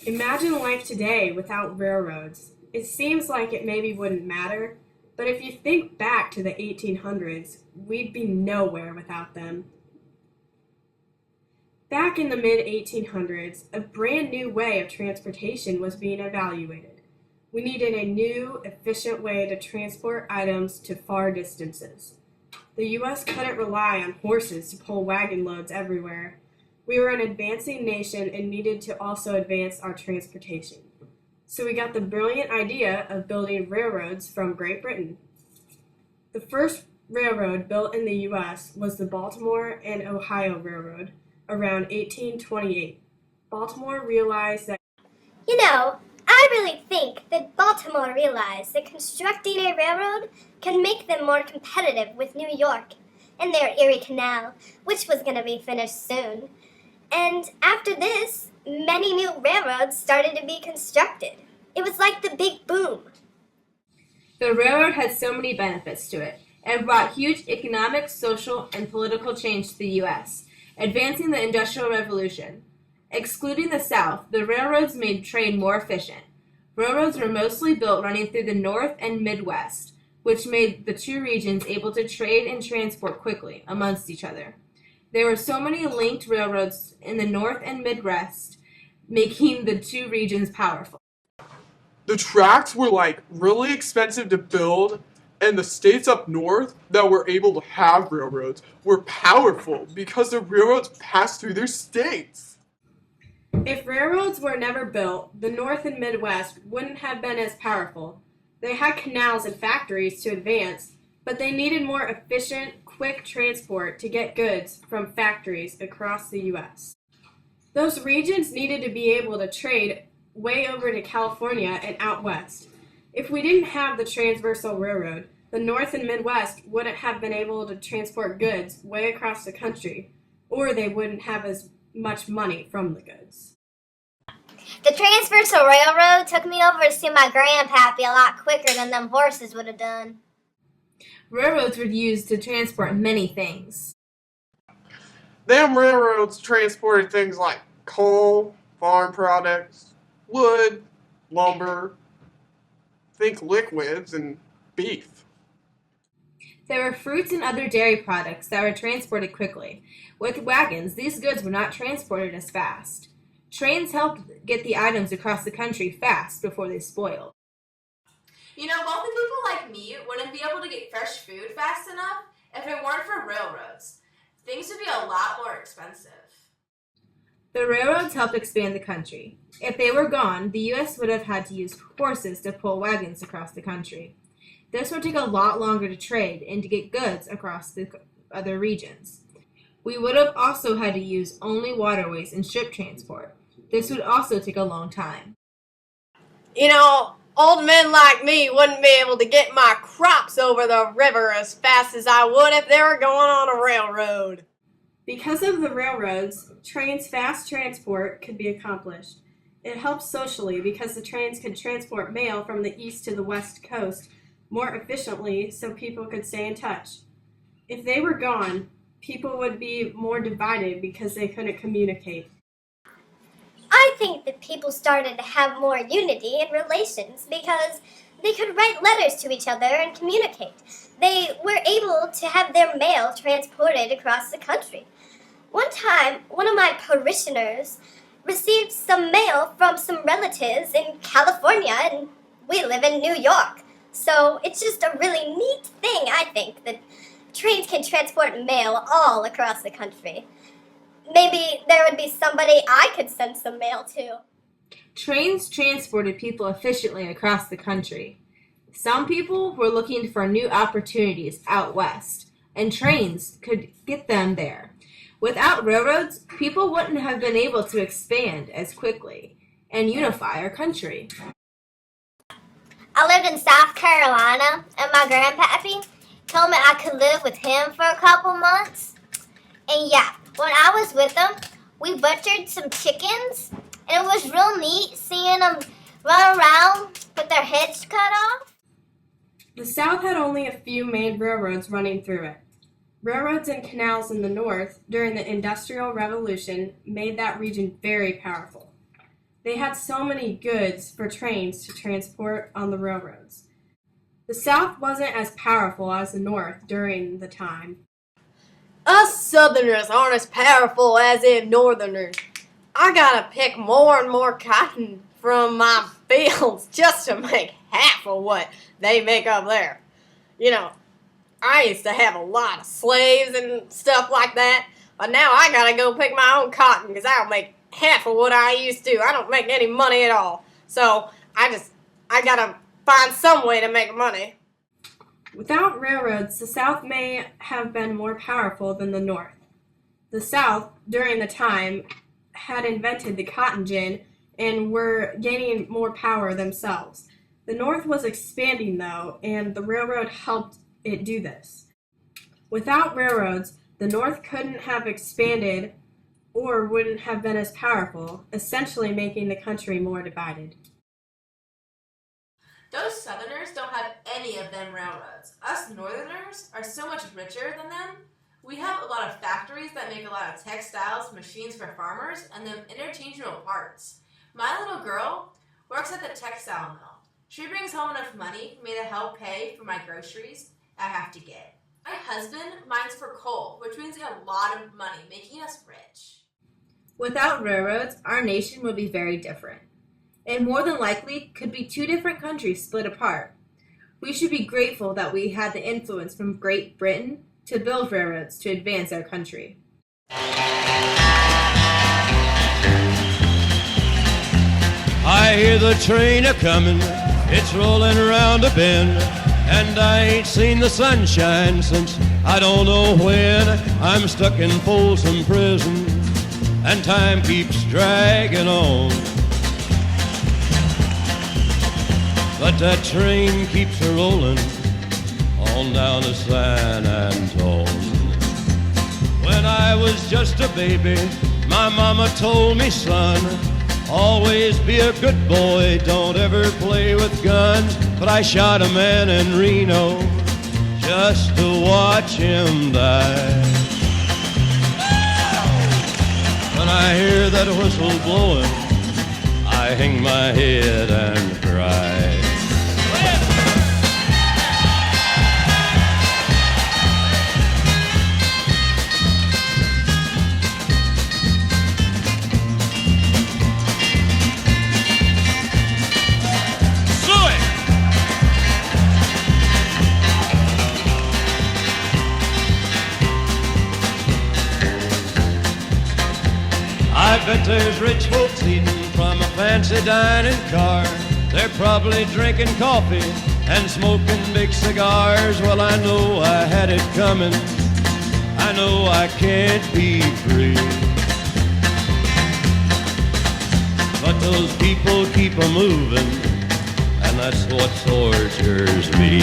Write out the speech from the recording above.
Imagine life today without railroads. It seems like it maybe wouldn't matter, but if you think back to the 1800s, we'd be nowhere without them. Back in the mid 1800s, a brand new way of transportation was being evaluated. We needed a new, efficient way to transport items to far distances. The U.S. couldn't rely on horses to pull wagon loads everywhere. We were an advancing nation and needed to also advance our transportation. So we got the brilliant idea of building railroads from Great Britain. The first railroad built in the U.S. was the Baltimore and Ohio Railroad around 1828. Baltimore realized that I really think that Baltimore realized that constructing a railroad can make them more competitive with New York and their Erie Canal, which was going to be finished soon. And after this, many new railroads started to be constructed. It was like the big boom. The railroad had so many benefits to it. It brought huge economic, social, and political change to the U.S., advancing the Industrial Revolution. Excluding the South, the railroads made trade more efficient. Railroads were mostly built running through the North and Midwest, which made the two regions able to trade and transport quickly amongst each other. There were so many linked railroads in the North and Midwest, making the two regions powerful. The tracks were really expensive to build, and the states up north that were able to have railroads were powerful because the railroads passed through their states. if railroads were never built, the North and Midwest wouldn't have been as powerful. They had canals and factories to advance, but they needed more efficient, quick transport to get goods from factories across the U.S. Those regions needed to be able to trade way over to California and out west. If we didn't have the Transversal Railroad, the North and Midwest wouldn't have been able to transport goods way across the country, or they wouldn't have as much money from the goods. The Transversal Railroad took me over to see my grandpappy a lot quicker than them horses would have done. Railroads were used to transport many things. Them railroads transported things like coal, farm products, wood, lumber, think liquids, and beef. There were fruits and other dairy products that were transported quickly. With wagons, these goods were not transported as fast. Trains helped get the items across the country fast before they spoiled. Wealthy people like me wouldn't be able to get fresh food fast enough if it weren't for railroads. Things would be a lot more expensive. The railroads helped expand the country. If they were gone, the U.S. would have had to use horses to pull wagons across the country. This would take a lot longer to trade and to get goods across the other regions. We would have also had to use only waterways and ship transport. This would also take a long time. Old men like me wouldn't be able to get my crops over the river as fast as I would if they were going on a railroad. Because of the railroads, trains' fast transport could be accomplished. It helped socially because the trains could transport mail from the east to the west coast more efficiently so people could stay in touch. If they were gone, people would be more divided because they couldn't communicate. I think that people started to have more unity in relations because they could write letters to each other and communicate. They were able to have their mail transported across the country. One time, one of my parishioners received some mail from some relatives in California, and we live in New York. So it's just a really neat thing, I think, that trains can transport mail all across the country. Maybe there would be somebody I could send some mail to. Trains transported people efficiently across the country. Some people were looking for new opportunities out west, and trains could get them there. Without railroads, people wouldn't have been able to expand as quickly and unify our country. I lived in South Carolina, and my grandpappy told me I could live with him for a couple months. And yeah, when I was with him, we butchered some chickens, and it was real neat seeing them run around with their heads cut off. The South had only a few main railroads running through it. Railroads and canals in the North during the Industrial Revolution made that region very powerful. They had so many goods for trains to transport on the railroads. The South wasn't as powerful as the North during the time. Us Southerners aren't as powerful as in Northerners. I gotta pick more and more cotton from my fields just to make half of what they make up there. You know, I used to have a lot of slaves and stuff like that, but now I gotta go pick my own cotton because I don't make half of what I used to. I don't make any money at all. So I gotta find some way to make money. Without railroads, the South may have been more powerful than the North. The South, during the time, had invented the cotton gin and were gaining more power themselves. The North was expanding, though, and the railroad helped it do this. Without railroads, the North couldn't have expanded or wouldn't have been as powerful, essentially making the country more divided. Those Southerners don't have any of them railroads. Us Northerners are so much richer than them. We have a lot of factories that make a lot of textiles, machines for farmers, and them interchangeable parts. My little girl works at the textile mill. She brings home enough money for me to help pay for my groceries I have to get. My husband mines for coal, which means we have a lot of money, making us rich. Without railroads, our nation would be very different. It more than likely could be two different countries split apart. We should be grateful that we had the influence from Great Britain to build railroads to advance our country. I hear the train a-comin', it's rolling around a bend, and I ain't seen the sunshine since I don't know when. I'm stuck in Folsom Prison, and time keeps dragging on. But that train keeps a-rollin' on down to San Antone. When I was just a baby, my mama told me, son, always be a good boy, don't ever play with guns. But I shot a man in Reno just to watch him die. When I hear that whistle blowing, I hang my head and cry. I bet there's rich folks eating from a fancy dining car. They're probably drinking coffee and smoking big cigars. Well, I know I had it coming. I know I can't be free. But those people keep a-moving, and that's what tortures me.